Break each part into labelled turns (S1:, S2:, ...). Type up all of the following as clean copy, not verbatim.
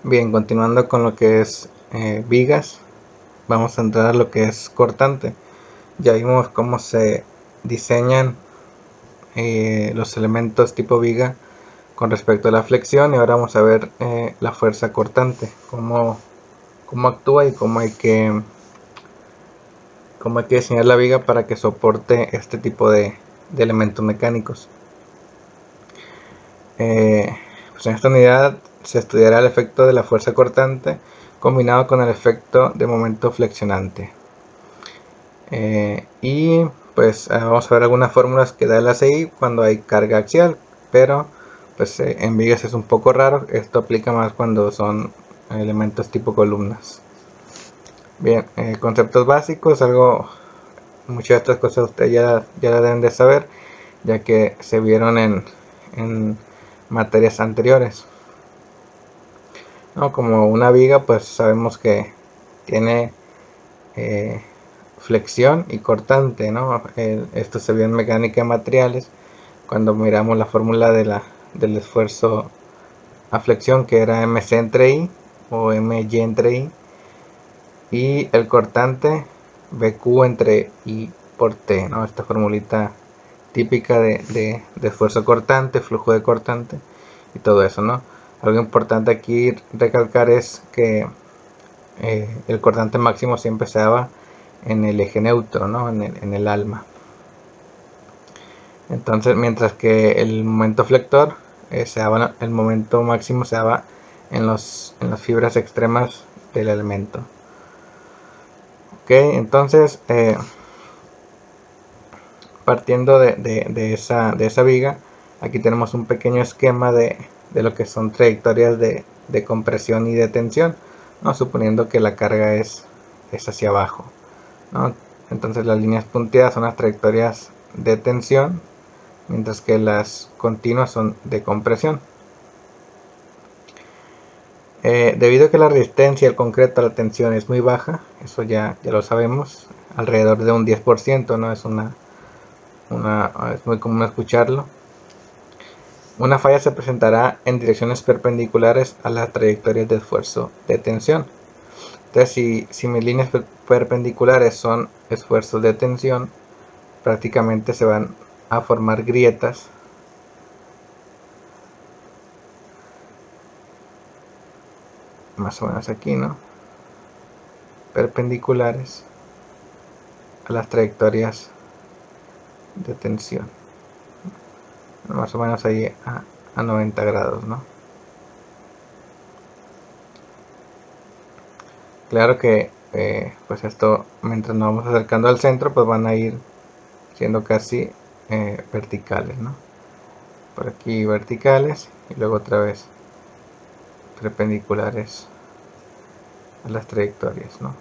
S1: Bien, continuando con lo que es vigas, vamos a entrar a lo que es cortante. Ya vimos cómo se diseñan los elementos tipo viga con respecto a la flexión, y ahora vamos a ver la fuerza cortante, cómo actúa y cómo hay que diseñar la viga para que soporte este tipo de elementos mecánicos. Pues en esta unidad se estudiará el efecto de la fuerza cortante combinado con el efecto de momento flexionante. Y pues vamos a ver algunas fórmulas que da el ACI cuando hay carga axial, pero pues en vigas es un poco raro. Esto aplica más cuando son elementos tipo columnas. Bien, conceptos básicos, muchas de estas cosas ustedes ya la deben de saber, ya que se vieron en materias anteriores. ¿No? Como una viga, pues sabemos que tiene flexión y cortante, ¿no? Esto se vio en mecánica de materiales cuando miramos la fórmula del esfuerzo a flexión, que era mc entre i o my entre i, y el cortante bq entre i por t, ¿no? Esta formulita típica de esfuerzo cortante, flujo de cortante y todo eso, ¿no? Algo importante aquí recalcar es que el cortante máximo siempre se daba en el eje neutro, ¿no? en el alma. Entonces, mientras que el momento flector el momento máximo se daba en las fibras extremas del elemento. Ok, entonces partiendo de esa viga, aquí tenemos un pequeño esquema de lo que son trayectorias de compresión y de tensión, ¿no? Suponiendo que la carga es hacia abajo, ¿no? Entonces las líneas punteadas son las trayectorias de tensión, mientras que las continuas son de compresión. Debido a que la resistencia del concreto a la tensión es muy baja, eso ya lo sabemos, alrededor de un 10%, ¿no? Es muy común escucharlo. Una falla se presentará en direcciones perpendiculares a las trayectorias de esfuerzo de tensión. Entonces, si mis líneas perpendiculares son esfuerzos de tensión, prácticamente se van a formar grietas más o menos aquí, ¿no? Perpendiculares a las trayectorias de tensión, más o menos ahí a 90 grados, ¿no? Claro que pues esto, mientras nos vamos acercando al centro, pues van a ir siendo casi verticales, ¿no? Por aquí verticales y luego otra vez perpendiculares a las trayectorias, ¿no?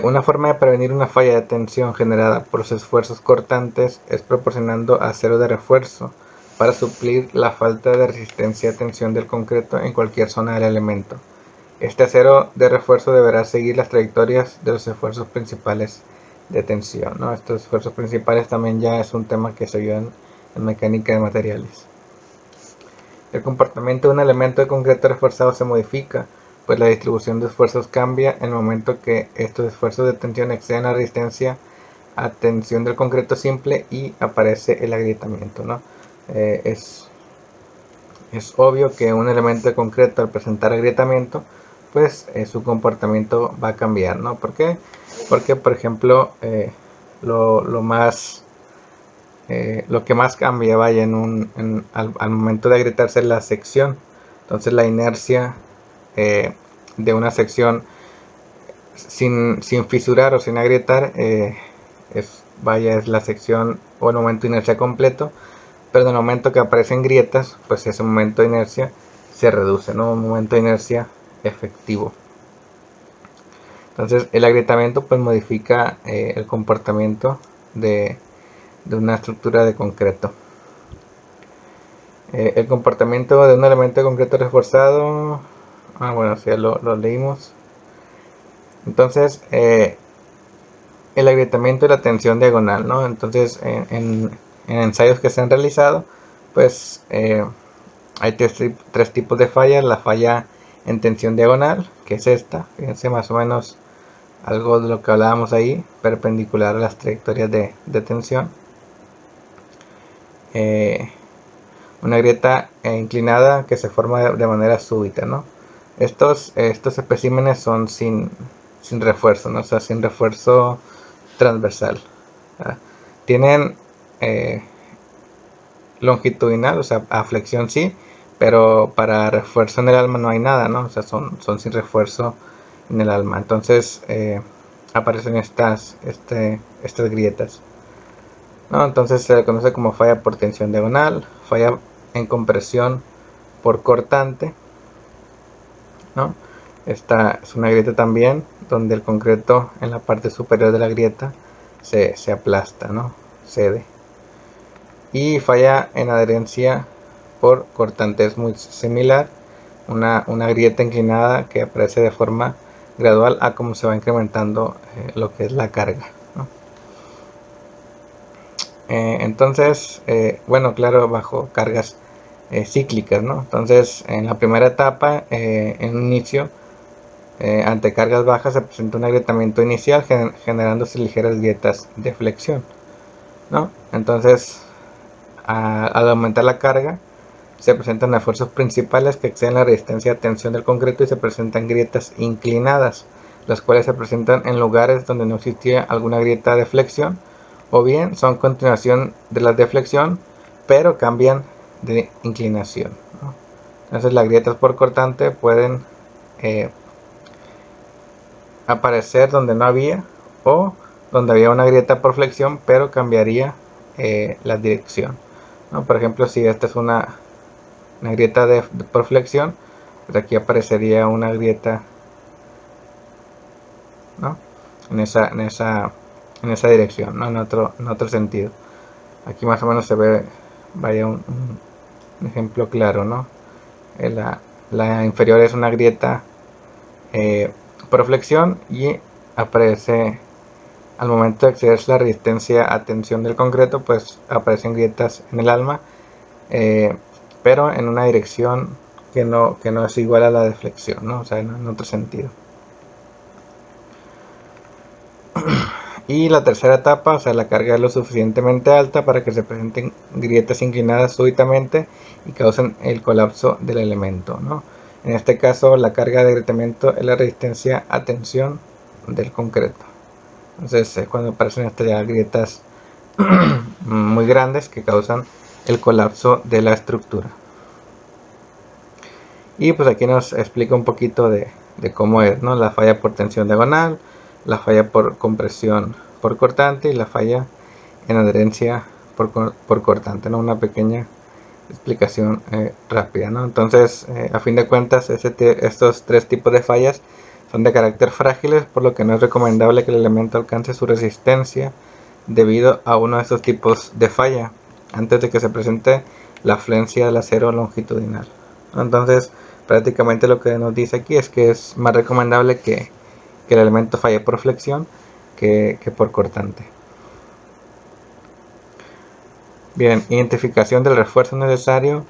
S1: Una forma de prevenir una falla de tensión generada por los esfuerzos cortantes es proporcionando acero de refuerzo para suplir la falta de resistencia a tensión del concreto en cualquier zona del elemento. Este acero de refuerzo deberá seguir las trayectorias de los esfuerzos principales de tensión, ¿no? Estos esfuerzos principales también ya es un tema que se vio en mecánica de materiales. El comportamiento de un elemento de concreto reforzado se modifica, pues la distribución de esfuerzos cambia en el momento que estos esfuerzos de tensión exceden la resistencia a tensión del concreto simple y aparece el agrietamiento, ¿no? Es obvio que un elemento de concreto, al presentar agrietamiento, pues su comportamiento va a cambiar, ¿no? ¿Por qué? Porque, por ejemplo, lo que más cambia, vaya, al momento de agrietarse es la sección. Entonces la inercia de una sección sin fisurar o sin agrietar es la sección o el momento de inercia completo, pero en el momento que aparecen grietas, pues ese momento de inercia se reduce, ¿no? Un momento de inercia efectivo. Entonces el agrietamiento pues modifica el comportamiento de una estructura de concreto. El comportamiento de un elemento de concreto reforzado, bueno, ya lo leímos. Entonces el agrietamiento y la tensión diagonal, ¿no? Entonces, en ensayos que se han realizado, pues hay tres tipos de fallas. La falla en tensión diagonal, que es esta, fíjense más o menos algo de lo que hablábamos ahí, perpendicular a las trayectorias de tensión. Una grieta inclinada que se forma de manera súbita, ¿no? Estos especímenes son sin refuerzo, ¿no? O sea, sin refuerzo transversal. Tienen longitudinal, o sea, a flexión sí, pero para refuerzo en el alma no hay nada, ¿no? O sea, son sin refuerzo en el alma. Entonces aparecen estas grietas, ¿no? Entonces se le conoce como falla por tensión diagonal, falla en compresión por cortante, ¿no? Esta es una grieta también donde el concreto en la parte superior de la grieta se aplasta, ¿no? Cede. Y falla en adherencia por cortante, es muy similar, una grieta inclinada que aparece de forma gradual a como se va incrementando lo que es la carga, ¿no? Entonces, bueno, claro, bajo cargas cíclicas, ¿no? Entonces, en la primera etapa, en un inicio, ante cargas bajas se presenta un agrietamiento inicial generándose ligeras grietas de flexión, ¿no? Entonces, al aumentar la carga, se presentan esfuerzos principales que exceden la resistencia a tensión del concreto y se presentan grietas inclinadas, las cuales se presentan en lugares donde no existía alguna grieta de flexión, o bien son continuación de la deflexión, pero cambian de inclinación, ¿no? Entonces las grietas por cortante pueden aparecer donde no había, o donde había una grieta por flexión pero cambiaría la dirección, ¿no? Por ejemplo, si esta es una grieta por flexión, pues aquí aparecería una grieta, ¿no? en esa dirección, ¿no? en otro sentido. Aquí más o menos se ve, vaya, un ejemplo claro, ¿no? La inferior es una grieta por flexión y aparece al momento de excederse la resistencia a tensión del concreto, pues aparecen grietas en el alma, pero en una dirección que no es igual a la de flexión, ¿no? O sea, en otro sentido. Y la tercera etapa, o sea, la carga es lo suficientemente alta para que se presenten grietas inclinadas súbitamente y causen el colapso del elemento, ¿no? En este caso, la carga de agrietamiento es la resistencia a tensión del concreto. Entonces es cuando aparecen estas grietas muy grandes que causan el colapso de la estructura. Y pues aquí nos explica un poquito de cómo es, ¿no? La falla por tensión diagonal, la falla por compresión por cortante y la falla en adherencia por cortante, ¿no? Una pequeña explicación rápida, ¿no? Entonces, a fin de cuentas, estos tres tipos de fallas son de carácter frágiles, por lo que no es recomendable que el elemento alcance su resistencia debido a uno de estos tipos de falla antes de que se presente la falencia del acero longitudinal. Entonces, prácticamente lo que nos dice aquí es que es más recomendable que el elemento falle por flexión que por cortante. Bien, identificación del refuerzo necesario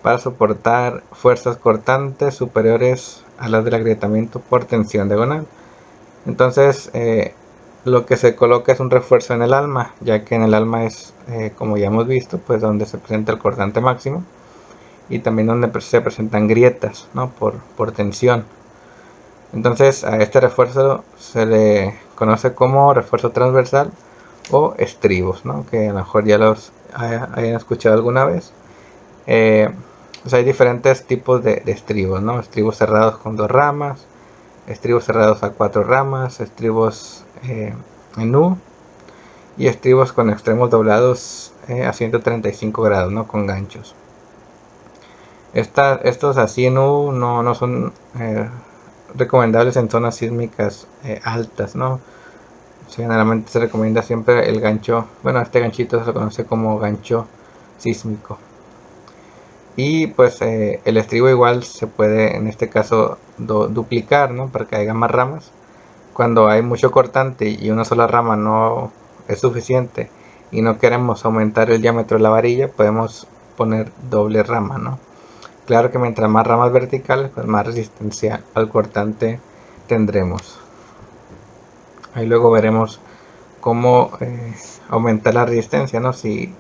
S1: para soportar fuerzas cortantes superiores a las del agrietamiento por tensión diagonal. Entonces, lo que se coloca es un refuerzo en el alma, ya que en el alma es, como ya hemos visto, pues donde se presenta el cortante máximo y también donde se presentan grietas, ¿no? por tensión. Entonces a este refuerzo se le conoce como refuerzo transversal o estribos, ¿no? Que a lo mejor ya los hayan escuchado alguna vez. Pues hay diferentes tipos de estribos, ¿no? Estribos cerrados con 2 ramas, estribos cerrados a 4 ramas, estribos en U y estribos con extremos doblados a 135 grados, ¿no? Con ganchos. Estos así en U no son recomendables en zonas sísmicas altas, ¿no? Generalmente se recomienda siempre el gancho, bueno, este ganchito se conoce como gancho sísmico. Y pues el estribo igual se puede en este caso duplicar, ¿no? Para que haya más ramas, cuando hay mucho cortante y una sola rama no es suficiente y no queremos aumentar el diámetro de la varilla, podemos poner doble rama, ¿no? Claro que mientras más ramas verticales, pues más resistencia al cortante tendremos. Ahí luego veremos cómo aumentar la resistencia, ¿no? Si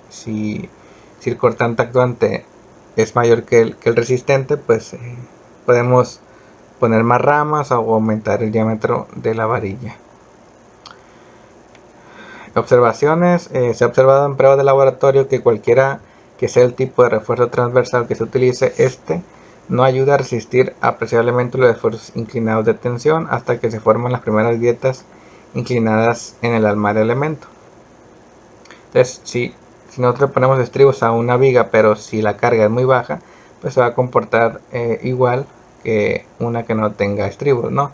S1: el cortante actuante es mayor que el resistente, pues podemos poner más ramas o aumentar el diámetro de la varilla. Observaciones. Se ha observado en pruebas de laboratorio que cualquiera que sea el tipo de refuerzo transversal que se utilice, no ayuda a resistir apreciablemente los esfuerzos inclinados de tensión hasta que se forman las primeras grietas inclinadas en el alma del elemento. Entonces, si nosotros ponemos estribos a una viga, pero si la carga es muy baja, pues se va a comportar igual que una que no tenga estribos, ¿no?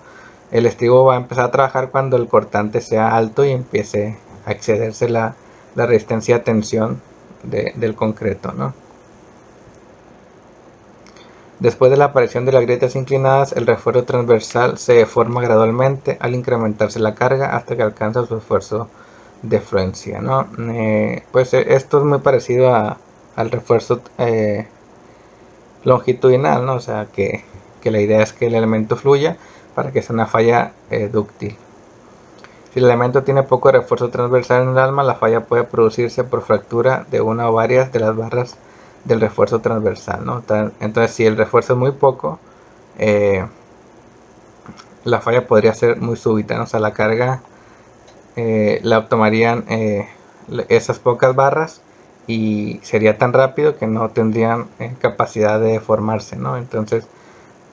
S1: El estribo va a empezar a trabajar cuando el cortante sea alto y empiece a excederse la resistencia a tensión del concreto, ¿no? Después de la aparición de las grietas inclinadas, el refuerzo transversal se deforma gradualmente al incrementarse la carga hasta que alcanza su esfuerzo de fluencia, ¿no? Pues esto es muy parecido al refuerzo longitudinal, ¿no? O sea que la idea es que el elemento fluya para que sea una falla dúctil. Si el elemento tiene poco refuerzo transversal en el alma, la falla puede producirse por fractura de una o varias de las barras del refuerzo transversal, ¿no? Entonces, si el refuerzo es muy poco, la falla podría ser muy súbita, ¿no? O sea, la carga la tomarían esas pocas barras y sería tan rápido que no tendrían capacidad de deformarse, ¿no? Entonces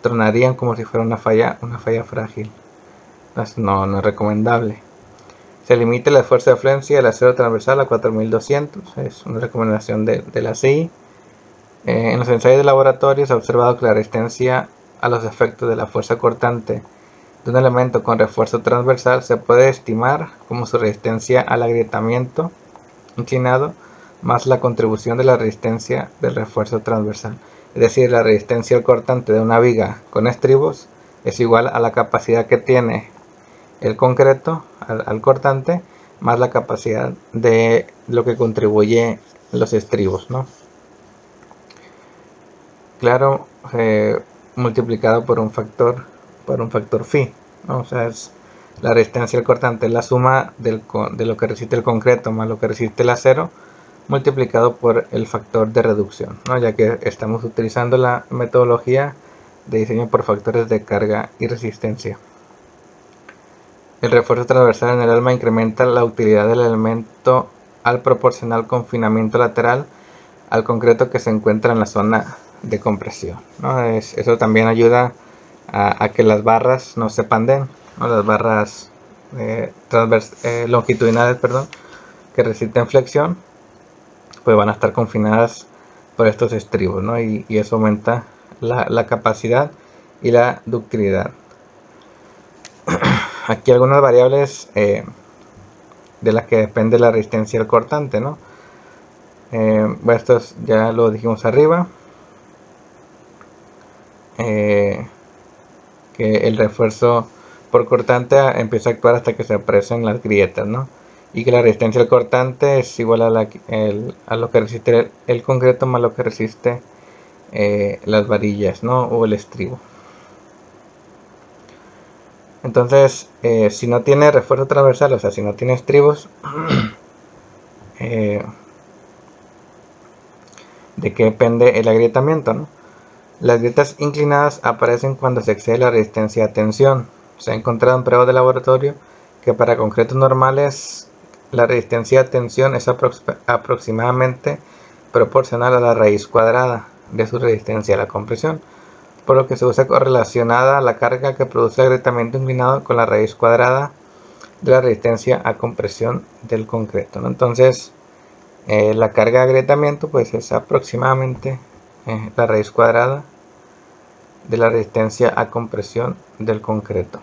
S1: tronarían como si fuera una falla frágil. Entonces no es recomendable. Se limita el esfuerzo de fluencia del acero transversal a 4200, es una recomendación de la CI. En los ensayos de laboratorio se ha observado que la resistencia a los efectos de la fuerza cortante de un elemento con refuerzo transversal se puede estimar como su resistencia al agrietamiento inclinado más la contribución de la resistencia del refuerzo transversal. Es decir, la resistencia al cortante de una viga con estribos es igual a la capacidad que tiene el concreto al cortante más la capacidad de lo que contribuye los estribos, ¿no? Claro, multiplicado por un factor phi, ¿no? O sea, la resistencia al cortante es la suma de lo que resiste el concreto más lo que resiste el acero multiplicado por el factor de reducción, ¿no? Ya que estamos utilizando la metodología de diseño por factores de carga y resistencia. El refuerzo transversal en el alma incrementa la utilidad del elemento al proporcional confinamiento lateral al concreto que se encuentra en la zona de compresión, ¿no? Eso también ayuda a que las barras no se panden, ¿no? Las barras longitudinales, que resisten flexión, pues van a estar confinadas por estos estribos, ¿no? Y eso aumenta la capacidad y la ductilidad. Aquí algunas variables de las que depende la resistencia al cortante, ¿no? Bueno, esto ya lo dijimos arriba, que el refuerzo por cortante empieza a actuar hasta que se apresen las grietas, ¿no? Y que la resistencia al cortante es igual a lo que resiste el concreto más lo que resiste las varillas, ¿no? O el estribo. Entonces, si no tiene refuerzo transversal, o sea, si no tiene estribos, ¿de qué depende el agrietamiento, no? Las grietas inclinadas aparecen cuando se excede la resistencia a tensión. Se ha encontrado en pruebas de laboratorio que para concretos normales la resistencia a tensión es aproximadamente proporcional a la raíz cuadrada de su resistencia a la compresión, por lo que se usa correlacionada a la carga que produce el agrietamiento inclinado con la raíz cuadrada de la resistencia a compresión del concreto, ¿no? Entonces, la carga de agrietamiento pues es aproximadamente la raíz cuadrada de la resistencia a compresión del concreto.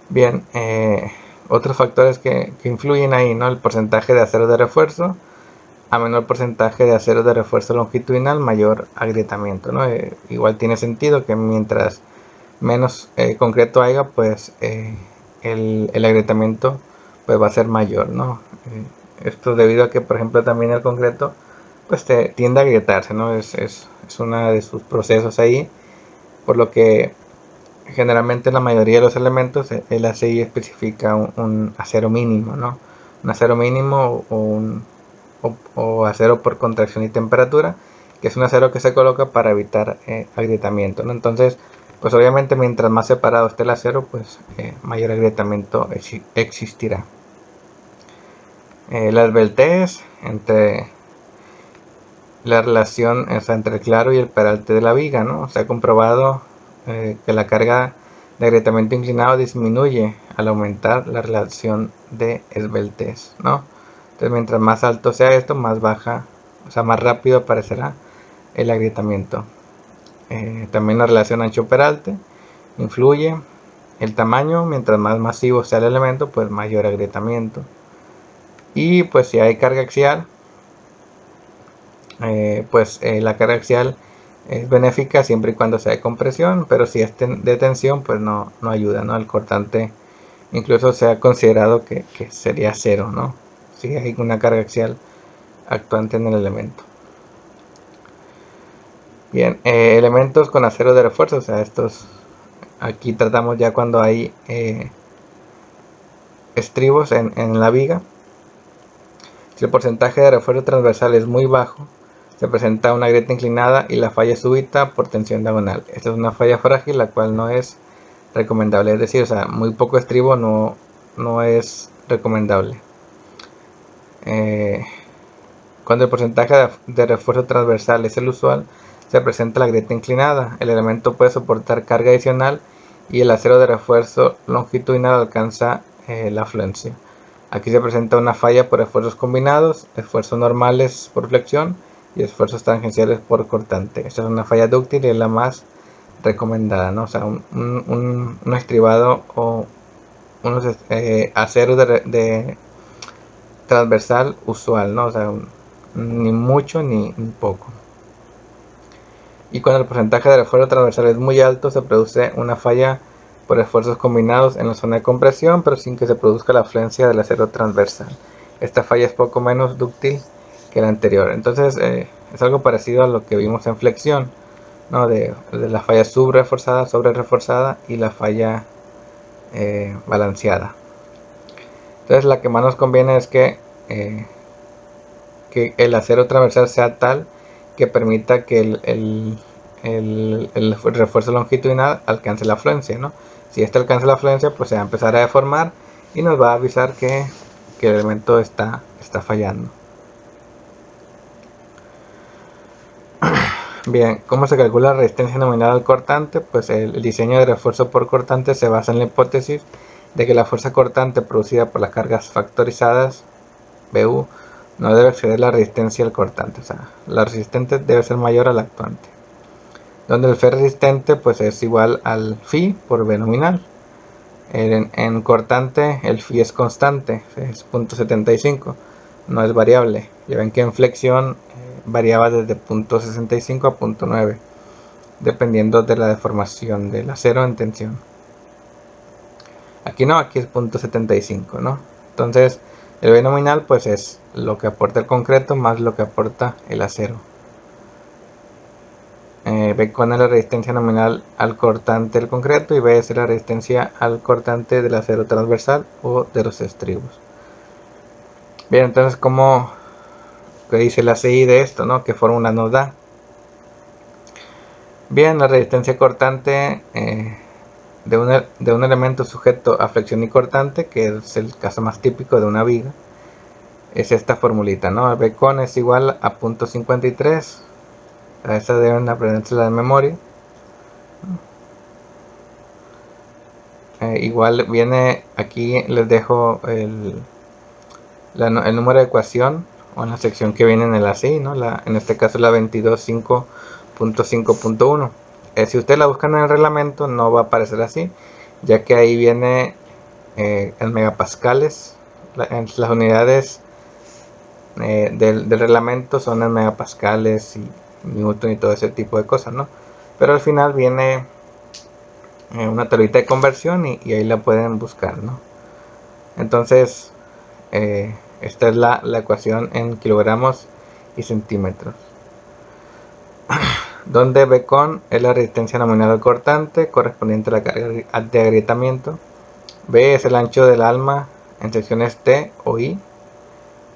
S1: Bien, otros factores que influyen ahí, ¿no? El porcentaje de acero de refuerzo. A menor porcentaje de acero de refuerzo longitudinal, mayor agrietamiento, ¿no? Igual tiene sentido que mientras menos concreto haya, pues el agrietamiento pues va a ser mayor, ¿no? Esto debido a que, por ejemplo, también el concreto pues tiende a agrietarse, ¿no? Es uno de sus procesos ahí, por lo que generalmente la mayoría de los elementos el ACI especifica un acero mínimo, ¿no? Un acero mínimo o acero por contracción y temperatura, que es un acero que se coloca para evitar agrietamiento, ¿no? Entonces, pues obviamente mientras más separado esté el acero, pues mayor agrietamiento existirá. La esbeltez entre la relación entre el claro y el peralte de la viga, ¿no? Se ha comprobado que la carga de agrietamiento inclinado disminuye al aumentar la relación de esbeltez, ¿no? Entonces, mientras más alto sea esto, más baja, o sea, más rápido aparecerá el agrietamiento. También la relación ancho-peralte influye. El tamaño, mientras más masivo sea el elemento, pues mayor agrietamiento. Y pues si hay carga axial, la carga axial es benéfica siempre y cuando sea de compresión, pero si es de tensión, pues no ayuda, ¿no? El cortante incluso se ha considerado que sería cero, ¿no? Si hay una carga axial actuante en el elemento. Bien, elementos con acero de refuerzo, o sea, estos aquí tratamos ya cuando hay estribos en la viga. Si el porcentaje de refuerzo transversal es muy bajo, se presenta una grieta inclinada y la falla súbita por tensión diagonal. Esta es una falla frágil, la cual no es recomendable, es decir, o sea, muy poco estribo no es recomendable. Cuando el porcentaje de refuerzo transversal es el usual, se presenta la grieta inclinada. El elemento puede soportar carga adicional y el acero de refuerzo longitudinal alcanza la fluencia. Aquí se presenta una falla por esfuerzos combinados, esfuerzos normales por flexión y esfuerzos tangenciales por cortante. Esta es una falla dúctil y es la más recomendada, ¿no? O sea, un estribado o unos aceros de transversal usual, ¿no? O sea, ni mucho ni poco. Y cuando el porcentaje de refuerzo transversal es muy alto, se produce una falla por esfuerzos combinados en la zona de compresión, pero sin que se produzca la fluencia del acero transversal. Esta falla es poco menos dúctil que la anterior. Entonces es algo parecido a lo que vimos en flexión, ¿no? De la falla subreforzada, sobre reforzada y la falla balanceada. Entonces la que más nos conviene es que el acero transversal sea tal que permita que el refuerzo longitudinal alcance la fluencia, ¿no? Si este alcanza la fluencia, pues se va a empezar a deformar y nos va a avisar que el elemento está fallando. Bien, ¿cómo se calcula la resistencia nominal al cortante? Pues el diseño de refuerzo por cortante se basa en la hipótesis de que la fuerza cortante producida por las cargas factorizadas BU no debe exceder la resistencia al cortante, o sea, la resistente debe ser mayor a la actuante. Donde el Φ resistente pues es igual al Φ por B nominal. En cortante el Φ es constante, es 0.75, no es variable. Ya ven que en flexión variaba desde 0.65 a 0.9, dependiendo de la deformación del acero en tensión. Aquí no, aquí es 0.75, ¿no? Entonces el B nominal pues es lo que aporta el concreto más lo que aporta el acero. B con la resistencia nominal al cortante del concreto y B es la resistencia al cortante del acero transversal o de los estribos. Bien, entonces ¿qué dice la CI de esto, no? ¿Qué fórmula nos da? Bien, la resistencia cortante de un elemento sujeto a flexión y cortante, que es el caso más típico de una viga, es esta formulita, ¿no? B con es igual a 0.53. A esta deben aprendérsela de memoria. Igual viene aquí, les dejo el número de ecuación o en la sección que viene en el ACI, ¿no? En este caso la 22.5.5.1. Si ustedes la buscan en el reglamento no va a aparecer así, ya que ahí viene en megapascales. Las unidades del reglamento son en megapascales y newton y todo ese tipo de cosas, ¿no? Pero al final viene una tablita de conversión y ahí la pueden buscar, ¿no? Entonces, esta es la ecuación en kilogramos y centímetros, donde B con es la resistencia nominal al cortante correspondiente a la carga de agrietamiento. B es el ancho del alma en secciones T o I,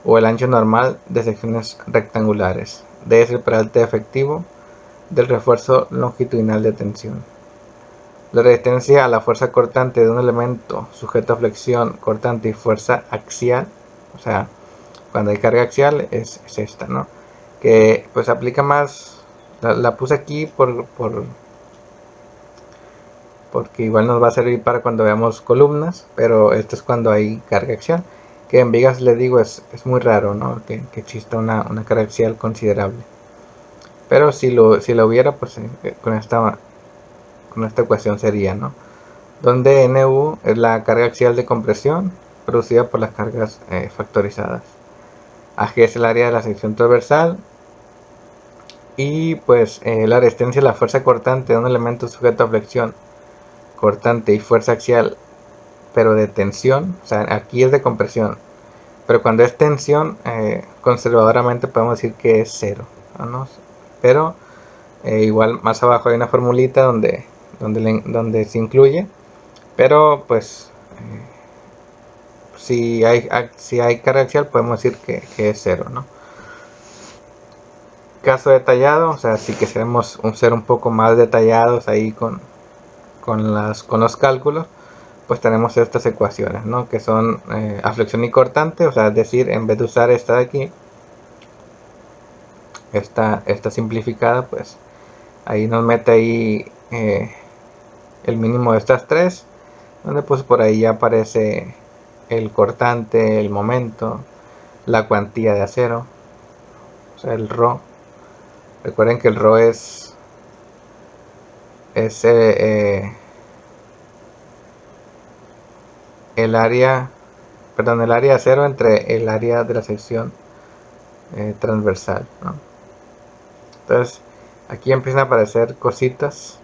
S1: o el ancho normal de secciones rectangulares. D es el peralte efectivo del refuerzo longitudinal de tensión. La resistencia a la fuerza cortante de un elemento sujeto a flexión cortante y fuerza axial, o sea, cuando hay carga axial es esta, ¿no? Que pues aplica más, la puse aquí porque igual nos va a servir para cuando veamos columnas, pero esto es cuando hay carga axial, que en vigas les digo es muy raro, ¿no? Que exista una carga axial considerable. Pero si lo hubiera, pues con esta ecuación sería, ¿no? Donde NU es la carga axial de compresión producida por las cargas factorizadas. AG es el área de la sección transversal. Y pues la resistencia a la fuerza cortante de un elemento sujeto a flexión cortante y fuerza axial, pero de tensión, o sea, aquí es de compresión, pero cuando es tensión, conservadoramente podemos decir que es 0, ¿no? Pero igual más abajo hay una formulita donde se incluye, pero pues si hay carga axial podemos decir que es 0, ¿no? Caso detallado, o sea, si queremos ser un poco más detallados ahí con los cálculos, pues tenemos estas ecuaciones, ¿no? Que son a flexión y cortante, o sea, es decir, en vez de usar esta de aquí, esta simplificada, pues ahí nos mete ahí el mínimo de estas tres, donde pues por ahí ya aparece el cortante, el momento, la cuantía de acero, o sea, el ρ. Recuerden que el ρ es el área de acero entre el área de la sección transversal, ¿no? Entonces aquí empiezan a aparecer cositas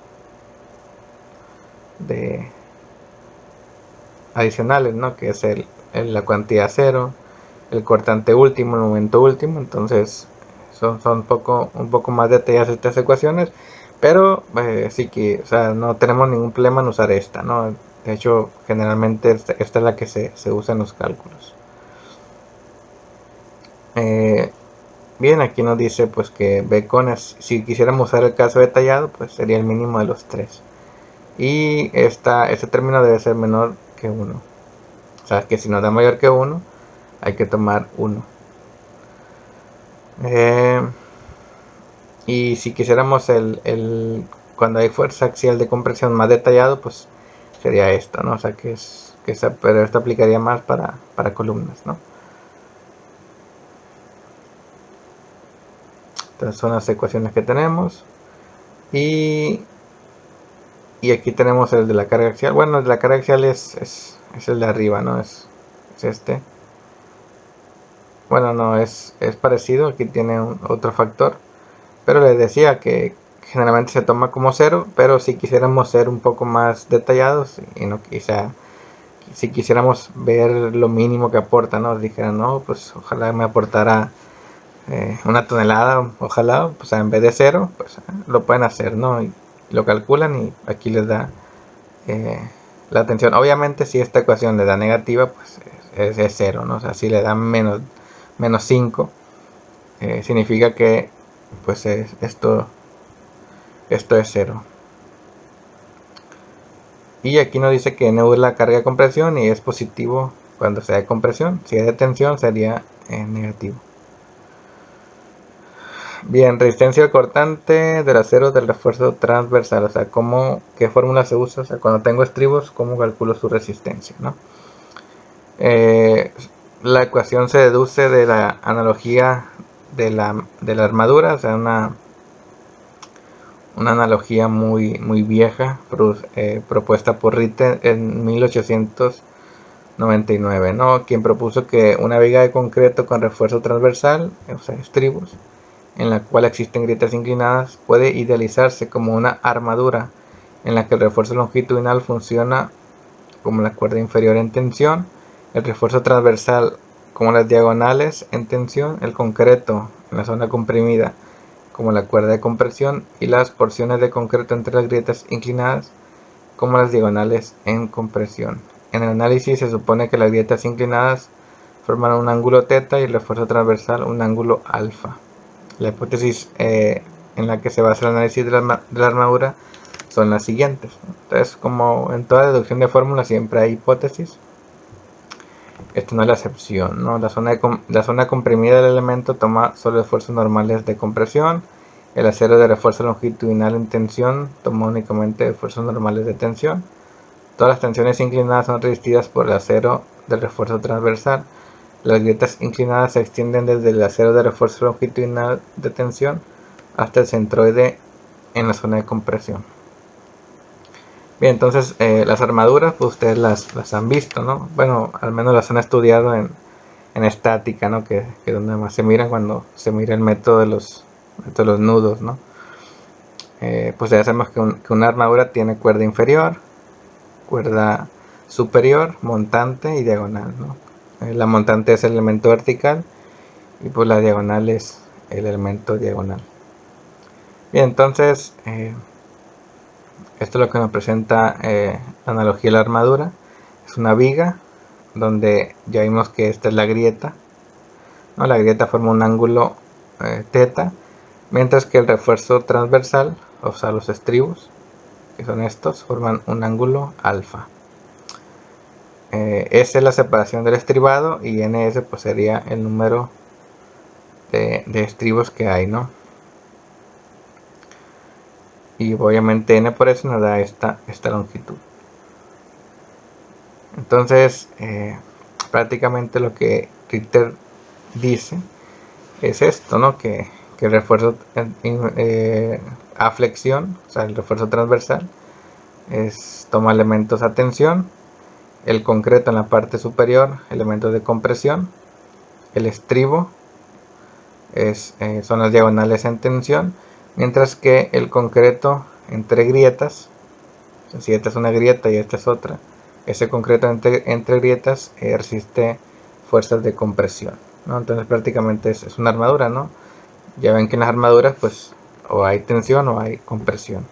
S1: adicionales, ¿no? Que es la cuantía de acero, el cortante último, el momento último. Entonces son un poco más detalladas estas ecuaciones, pero sí que, o sea, no tenemos ningún problema en usar esta, ¿no? De hecho, generalmente esta es la que se usa en los cálculos. Bien, aquí nos dice pues que B con si quisiéramos usar el caso detallado, pues sería el mínimo de los 3. Y este término debe ser menor que 1. O sea, que si nos da mayor que 1, hay que tomar 1. Y si quisiéramos cuando hay fuerza axial de compresión más detallado, pues sería esto, ¿no? O sea, pero esto aplicaría más para columnas, ¿no? Entonces son las ecuaciones que tenemos. Y aquí tenemos el de la carga axial. Bueno, el de la carga axial es el de arriba, ¿no? Es este. Bueno, no, es parecido. Aquí tiene otro factor. Pero les decía que generalmente se toma como 0. Pero si quisiéramos ser un poco más detallados, y no quizá, si quisiéramos ver lo mínimo que aporta, ¿no? Dijeran, no, pues ojalá me aportara una tonelada, ojalá, pues en vez de 0, pues lo pueden hacer, ¿no? Y lo calculan y aquí les da la tensión. Obviamente si esta ecuación le da negativa, pues es 0, ¿no? O sea, si le da menos 5, significa que pues esto es 0. Y aquí nos dice que NU es la carga de compresión y es positivo cuando sea de compresión. Si es de tensión sería negativo. Bien, resistencia al cortante del acero del refuerzo transversal, o sea, qué fórmula se usa, o sea, cuando tengo estribos, cómo calculo su resistencia, ¿no? La ecuación se deduce de la analogía de la armadura, o sea, una analogía muy vieja, propuesta por Ritter en 1899, ¿no? Quien propuso que una viga de concreto con refuerzo transversal, o sea, estribos, en la cual existen grietas inclinadas, puede idealizarse como una armadura en la que el refuerzo longitudinal funciona como la cuerda inferior en tensión, el refuerzo transversal como las diagonales en tensión, el concreto en la zona comprimida como la cuerda de compresión y las porciones de concreto entre las grietas inclinadas como las diagonales en compresión. En el análisis se supone que las grietas inclinadas forman un ángulo θ y el refuerzo transversal un ángulo alfa. La hipótesis en la que se basa el análisis de la armadura son las siguientes. Entonces, como en toda deducción de fórmulas siempre hay hipótesis, esto no es la excepción, ¿no? La zona comprimida del elemento toma solo esfuerzos normales de compresión. El acero de refuerzo longitudinal en tensión toma únicamente esfuerzos normales de tensión. Todas las tensiones inclinadas son resistidas por el acero del refuerzo transversal. Las grietas inclinadas se extienden desde el acero de refuerzo longitudinal de tensión hasta el centroide en la zona de compresión. Bien, entonces las armaduras, pues ustedes las han visto, ¿no? Bueno, al menos las han estudiado en estática, ¿no? Que donde más se miran cuando se mira el método de los nudos, ¿no? Pues ya sabemos que una armadura tiene cuerda inferior, cuerda superior, montante y diagonal, ¿no? La montante es el elemento vertical y pues la diagonal es el elemento diagonal. Bien, entonces esto es lo que nos presenta la analogía de la armadura. Es una viga donde ya vimos que esta es la grieta, ¿no? La grieta forma un ángulo θ, mientras que el refuerzo transversal, o sea los estribos, que son estos, forman un ángulo alfa. S es la separación del estribado y ns pues sería el número de estribos que hay, ¿no? Y obviamente n por eso nos da esta longitud. Entonces prácticamente lo que Richter dice es esto, ¿no? Que el refuerzo a flexión, o sea el refuerzo transversal, toma elementos a tensión, el concreto en la parte superior, elementos de compresión, el estribo son las diagonales en tensión, mientras que el concreto entre grietas, o sea, si esta es una grieta y esta es otra, ese concreto entre grietas resiste fuerzas de compresión, ¿no? Entonces prácticamente es una armadura, ¿no? Ya ven que en las armaduras pues o hay tensión o hay compresión.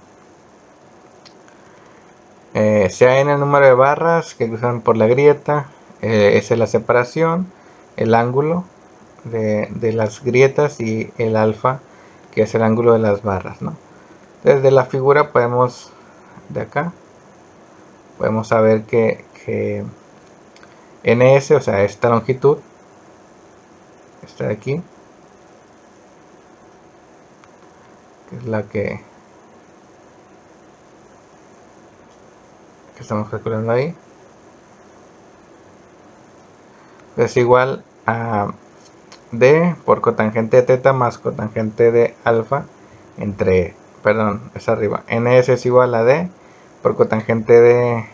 S1: Sea n el número de barras que cruzan por la grieta, esa es la separación, el ángulo de las grietas y el alfa, que es el ángulo de las barras, ¿no? Desde la figura podemos, de acá, podemos saber que ns, o sea, esta longitud, esta de aquí, que es la que estamos calculando ahí, es igual a d por cotangente de θ más cotangente de alfa entre, perdón, es arriba, ns es igual a d por cotangente de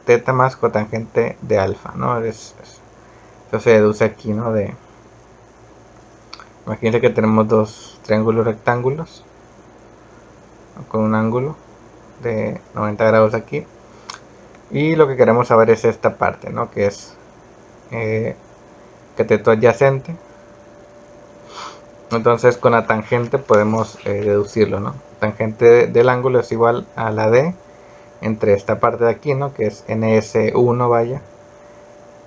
S1: θ más cotangente de alfa, ¿no? Eso se deduce aquí, ¿no? Imagínense que tenemos dos triángulos rectángulos, ¿no? Con un ángulo de 90 grados aquí, y lo que queremos saber es esta parte, ¿no? Que es cateto adyacente. Entonces con la tangente podemos deducirlo, ¿no? Tangente del ángulo es igual a la d entre esta parte de aquí, ¿no? Que es ns1, vaya,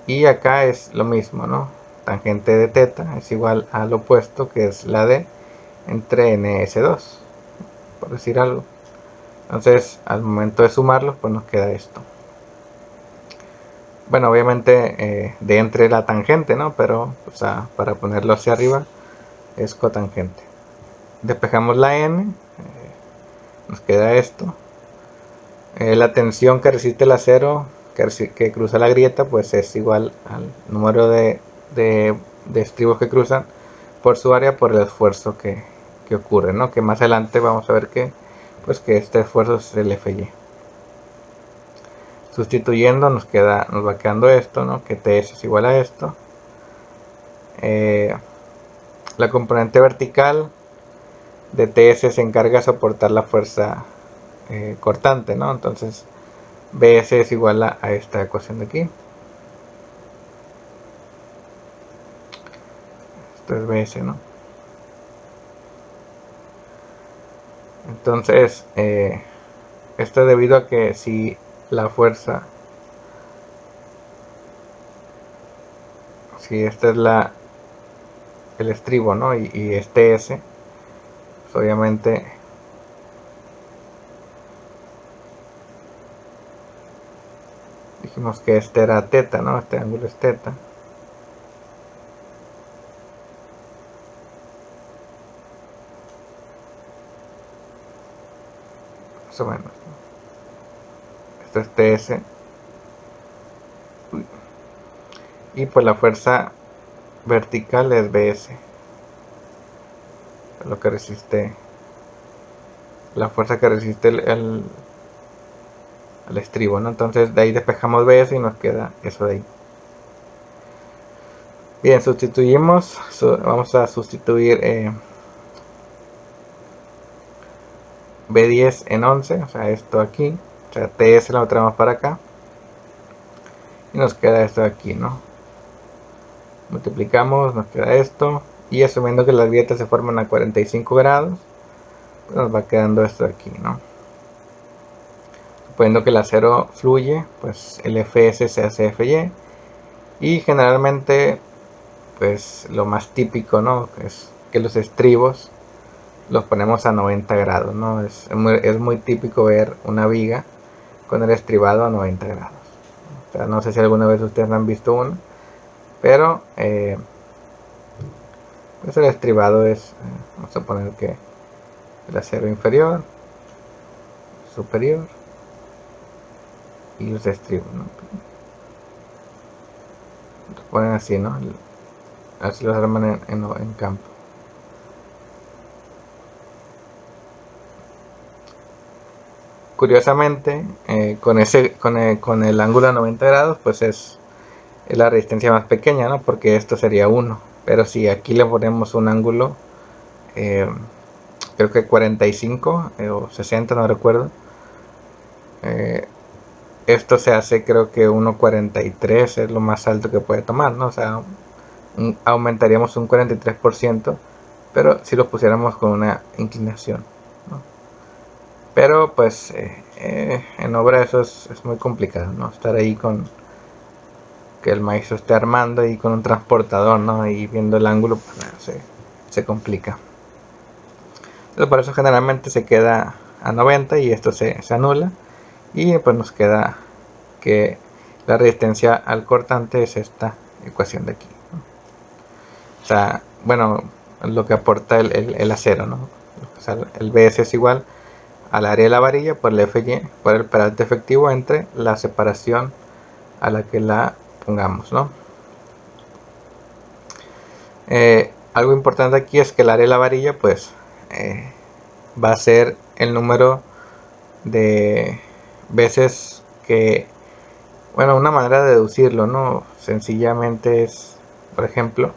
S1: y acá es lo mismo, ¿no? Tangente de θ es igual al opuesto, que es la d entre ns2, por decir algo. Entonces al momento de sumarlos pues nos queda esto. Bueno, obviamente de entre la tangente, ¿no? Pero o sea, para ponerlo hacia arriba es cotangente. Despejamos la n, nos queda esto. La tensión que resiste el acero que cruza la grieta pues es igual al número de estribos que cruzan por su área por el esfuerzo que ocurre, ¿no? Que más adelante vamos a ver que este esfuerzo es el Fy. Sustituyendo nos va quedando esto, ¿no? Que Ts es igual a esto. La componente vertical de Ts se encarga de soportar la fuerza cortante, ¿no? Entonces BS es igual a esta ecuación de aquí. Esto es BS, ¿no? Entonces esto es debido a que si la fuerza, si esta es el estribo, ¿no? Y este S, pues obviamente dijimos que este era teta, ¿no? Este ángulo es teta. Más o menos, ¿no? Esto es TS. Y pues la fuerza vertical es BS, lo que resiste, la fuerza que resiste el estribo, ¿no? Entonces de ahí despejamos BS y nos queda eso de ahí. Bien, sustituimos, vamos a sustituir B10 en 11, o sea, esto aquí, o sea, TS lo traemos para acá y nos queda esto de aquí, ¿no? Multiplicamos, nos queda esto, y asumiendo que las grietas se forman a 45 grados, pues nos va quedando esto de aquí, ¿no? Suponiendo que el acero fluye, pues el FS se hace FY, y generalmente pues lo más típico, ¿no? Es que los estribos los ponemos a 90 grados, ¿no? Es muy típico ver una viga con el estribado a 90 grados. O sea, no sé si alguna vez ustedes han visto uno, pero pues el estribado es, vamos a poner que el acero inferior, superior y los estribos, ¿no? Lo ponen así, ¿no? Así los arman en campo. Curiosamente, con el ángulo a 90 grados, pues es la resistencia más pequeña, ¿no? Porque esto sería 1. Pero si aquí le ponemos un ángulo, creo que 45 o 60, no recuerdo. Esto se hace, creo que 1,43 es lo más alto que puede tomar, ¿no? O sea, aumentaríamos un 43%, pero si lo pusiéramos con una inclinación, ¿no? Pero pues en obra eso es muy complicado, ¿no? Estar ahí con que el maestro esté armando y con un transportador, ¿no? Y viendo el ángulo, pues, se complica. Entonces, por eso generalmente se queda a 90 y esto se anula. Y pues nos queda que la resistencia al cortante es esta ecuación de aquí, ¿no? O sea, bueno, lo que aporta el acero, ¿no? O sea, el BS es igual al área de la varilla por el FY, por el peralte efectivo entre la separación a la que la pongamos, ¿no? Algo importante aquí es que el área de la varilla pues va a ser el número de veces que, bueno, una manera de deducirlo, ¿no? Sencillamente es, por ejemplo,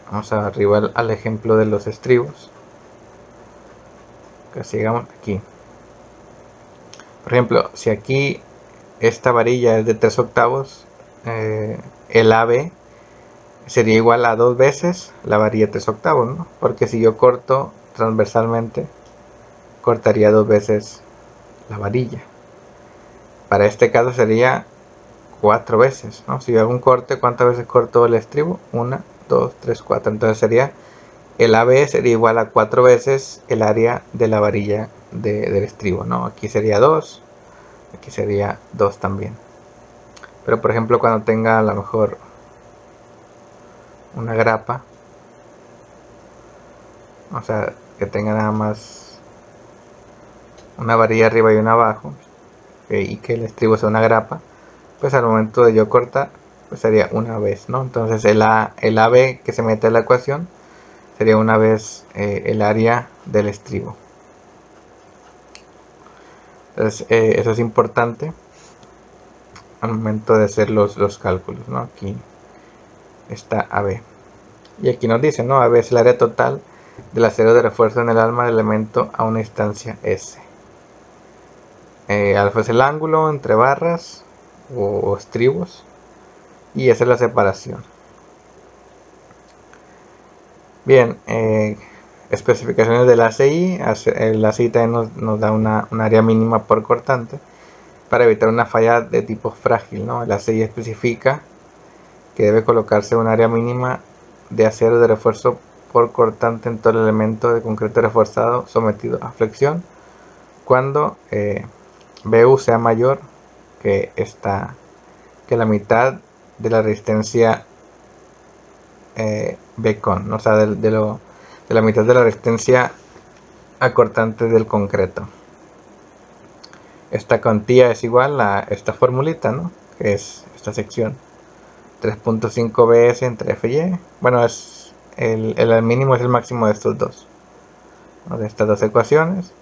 S1: vamos a arribar al ejemplo de los estribos, que sigamos aquí. Por ejemplo, si aquí esta varilla es de 3 octavos, el AB sería igual a 2 veces la varilla 3 octavos, ¿no? Porque si yo corto transversalmente, cortaría 2 veces la varilla. Para este caso sería 4 veces, ¿no? Si yo hago un corte, ¿cuántas veces corto el estribo? 1, 2, 3, 4. Entonces sería, el AB sería igual a 4 veces el área de la varilla del estribo, ¿no? Aquí sería 2, aquí sería 2 también. Pero por ejemplo, cuando tenga a lo mejor una grapa, o sea, que tenga nada más una varilla arriba y una abajo, y que el estribo sea una grapa, pues al momento de yo cortar, pues sería una vez, ¿no? Entonces el AB que se mete en la ecuación sería una vez el área del estribo. Entonces eso es importante al momento de hacer los cálculos, ¿no? Aquí está AB. Y aquí nos dice, ¿no? AB es el área total del acero de refuerzo en el alma del elemento a una distancia S. Alfa es el ángulo entre barras o estribos y S es la separación. Bien, especificaciones del ACI. El ACI también nos da un área mínima por cortante para evitar una falla de tipo frágil, ¿no? El ACI especifica que debe colocarse un área mínima de acero de refuerzo por cortante en todo el elemento de concreto reforzado sometido a flexión cuando BU sea mayor que la mitad de la resistencia Bcon, o sea, de la mitad de la resistencia a cortante del concreto. Esta cuantía es igual a esta formulita, ¿no? Que es esta sección 3.5 bs entre FY. Bueno, es el mínimo es el máximo de estos dos, ¿no? De estas dos ecuaciones.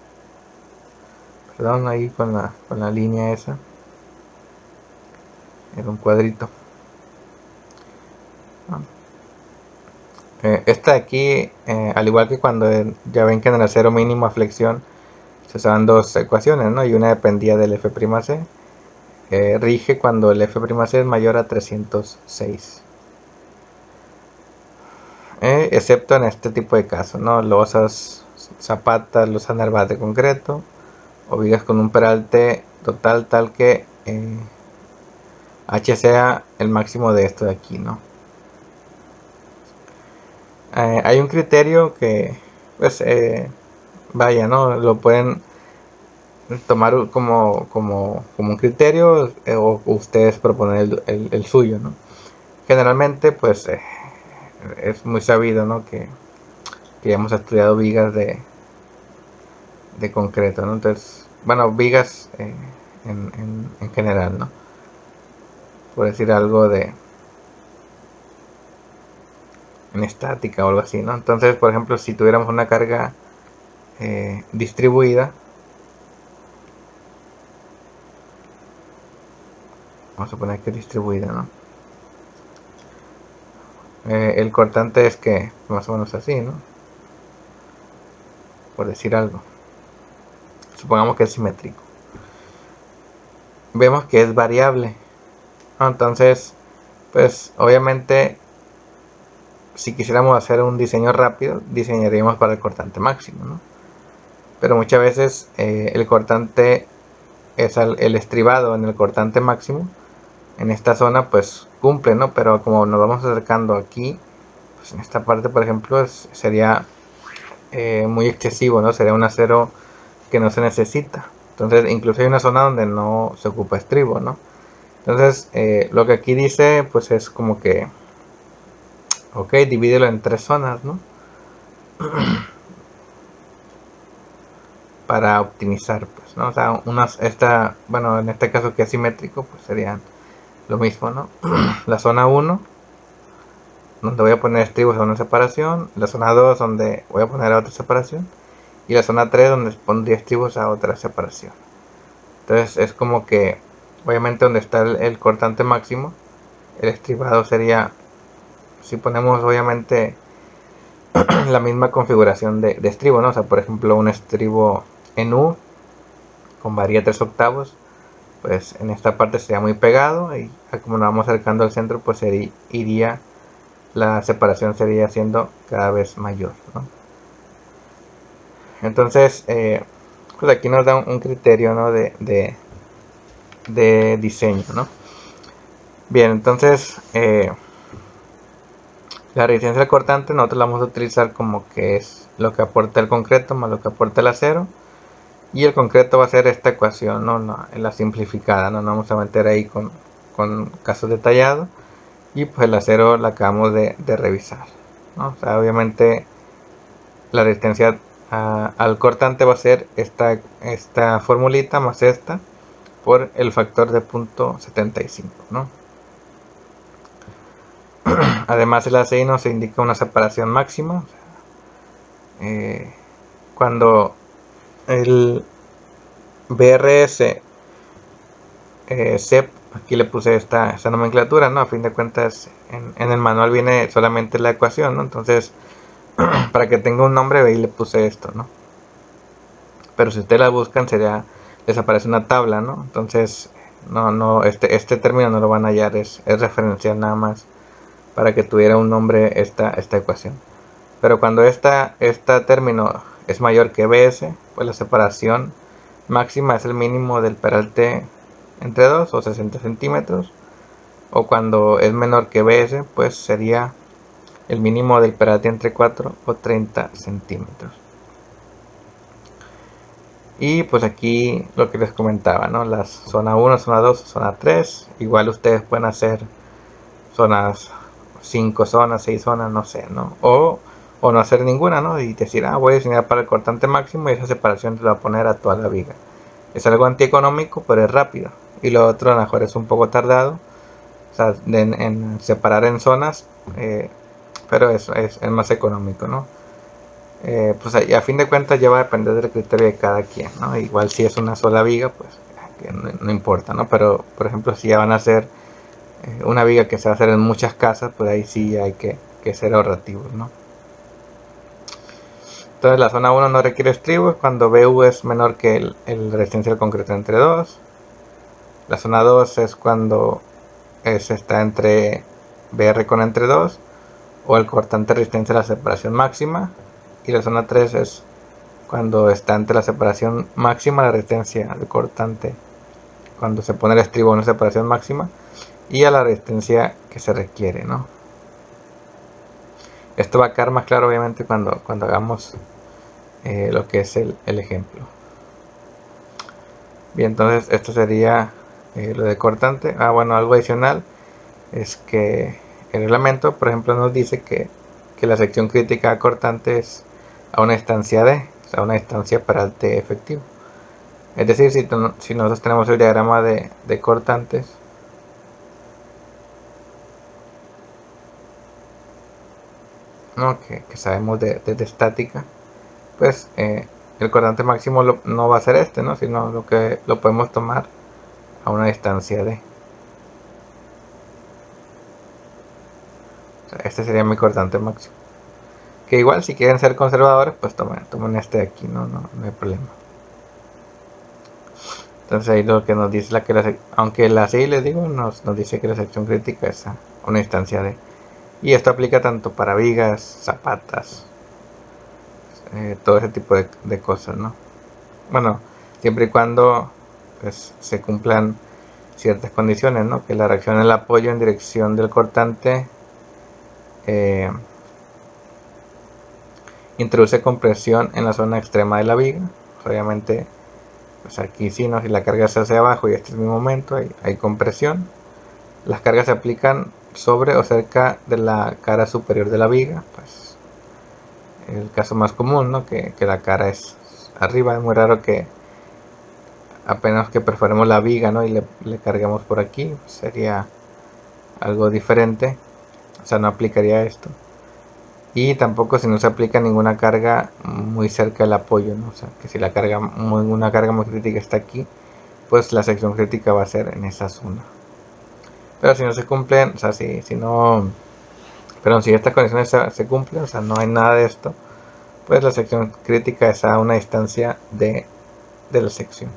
S1: Perdón, ahí con la línea esa era un cuadrito. Esta de aquí, al igual que cuando ya ven que en el acero mínimo a flexión se usaban dos ecuaciones, ¿no? Y una dependía del F'C, rige cuando el F'C es mayor a 306. Excepto en este tipo de casos, ¿no? Losas, zapatas, losas nervadas de concreto o vigas con un peralte total tal que H sea el máximo de esto de aquí, ¿no? Hay un criterio que, pues, vaya, ¿no? Lo pueden tomar como un criterio o ustedes proponer el suyo, ¿no? Generalmente, pues, es muy sabido, ¿no? Que hemos estudiado vigas de concreto, ¿no? Entonces, bueno, vigas en general, ¿no? Por decir algo en estática o algo así, ¿no? Entonces, por ejemplo, si tuviéramos una carga distribuida, vamos a poner que es distribuida, ¿no? El cortante es que más o menos así, ¿no? Por decir algo. Supongamos que es simétrico. Vemos que es variable. Entonces, pues obviamente, si quisiéramos hacer un diseño rápido, diseñaríamos para el cortante máximo, ¿no? Pero muchas veces el cortante es el estribado en el cortante máximo. En esta zona pues cumple, ¿no? Pero como nos vamos acercando aquí, pues en esta parte, por ejemplo, sería muy excesivo, ¿no? Sería un acero que no se necesita. Entonces, incluso hay una zona donde no se ocupa estribo, ¿no? Entonces, lo que aquí dice, pues es como que, ok, divídelo en tres zonas, ¿no? Para optimizar, pues, ¿no? O sea, bueno, en este caso que es simétrico, pues serían lo mismo, ¿no? La zona 1, donde voy a poner estribos a una separación, la zona 2, donde voy a poner a otra separación, y la zona 3, donde pondría estribos a otra separación. Entonces es como que, obviamente, donde está el cortante máximo, el estribado sería, si ponemos obviamente la misma configuración de estribo, ¿no? O sea, por ejemplo, un estribo en U con varía 3 octavos, pues en esta parte sería muy pegado, y como nos vamos acercando al centro, pues iría, la separación sería siendo cada vez mayor, ¿no? Entonces, pues aquí nos da un criterio, ¿no? de diseño, ¿no? Bien, entonces la resistencia al cortante nosotros la vamos a utilizar como que es lo que aporta el concreto más lo que aporta el acero, y el concreto va a ser esta ecuación, ¿no? La simplificada, ¿no? Nos vamos a meter ahí con casos detallados, y pues el acero la acabamos de revisar, ¿no? O sea, obviamente la resistencia al cortante va a ser esta formulita más esta por el factor de 0.75, ¿no? Además el ACI nos indica una separación máxima, cuando el BRS CEP, aquí le puse esta nomenclatura, ¿no? A fin de cuentas en el manual viene solamente la ecuación, ¿no? Entonces para que tenga un nombre, ahí le puse esto, ¿no? Pero si ustedes la buscan, les aparece una tabla, ¿no? Entonces, este término no lo van a hallar, es referencial nada más para que tuviera un nombre esta ecuación. Pero cuando este término es mayor que bs, pues la separación máxima es el mínimo del peralte entre 2 o 60 centímetros. O cuando es menor que bs, pues sería el mínimo del peralte entre 4 o 30 centímetros. Y pues aquí lo que les comentaba, ¿no? Las zona 1, zona 2, zona 3. Igual ustedes pueden hacer zonas 5 zonas, 6 zonas, no sé, ¿no? O no hacer ninguna, ¿no? Y decir, voy a diseñar para el cortante máximo y esa separación te la voy a poner a toda la viga. Es algo antieconómico, pero es rápido. Y lo otro, a lo mejor es un poco tardado, o sea, en separar en zonas, pero es más económico, ¿no? Pues a fin de cuentas ya va a depender del criterio de cada quien, ¿no? Igual si es una sola viga, pues que no importa, ¿no? Pero, por ejemplo, si ya van a hacer una viga que se va a hacer en muchas casas, pues ahí sí hay que ser ahorrativos, ¿no? Entonces la zona 1 no requiere estribos cuando BU es menor que el resistencia del concreto entre 2. La zona 2 es cuando está entre BR con entre 2 o el cortante resistencia a la separación máxima. Y la zona 3 es cuando está entre la separación máxima, la resistencia al cortante, cuando se pone el estribo en una separación máxima, y a la resistencia que se requiere, ¿no? Esto va a quedar más claro obviamente cuando hagamos lo que es el ejemplo. Bien, entonces esto sería lo de cortante. Bueno, algo adicional es que el reglamento, por ejemplo, nos dice que la sección crítica cortante es a una distancia D, o sea, una distancia peralte efectivo. Es decir, si nosotros tenemos el diagrama de cortantes, ¿no? que sabemos de estática, pues el cortante máximo no va a ser este, ¿no? Sino lo podemos tomar a una distancia D. O sea, este sería mi cortante máximo. Que igual si quieren ser conservadores, pues tomen este de aquí, no hay problema. Entonces ahí lo que nos dice aunque la CI les digo, nos dice que la sección crítica es a una distancia D. Y esto aplica tanto para vigas, zapatas, todo ese tipo de cosas, ¿no? Bueno, siempre y cuando pues, se cumplan ciertas condiciones, ¿no? Que la reacción del apoyo en dirección del cortante introduce compresión en la zona extrema de la viga. Obviamente, pues aquí sí, ¿no? Si la carga se hace abajo y este es mi momento, hay compresión. Las cargas se aplican sobre o cerca de la cara superior de la viga, pues el caso más común, ¿no? Que la cara es arriba. Es muy raro que apenas que perforemos la viga, ¿no? Y le carguemos por aquí, sería algo diferente, o sea, no aplicaría esto. Y tampoco si no se aplica ninguna carga muy cerca del apoyo, ¿no? O sea, que si una carga muy crítica está aquí, pues la sección crítica va a ser en esa zona. Pero si no se cumplen, o sea, si estas condiciones se cumplen, o sea, no hay nada de esto, pues la sección crítica es a una distancia de la sección.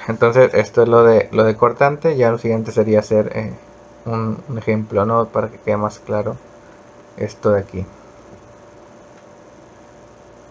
S1: Entonces esto es lo de cortante. Ya lo siguiente sería hacer un ejemplo, ¿no? Para que quede más claro esto de aquí.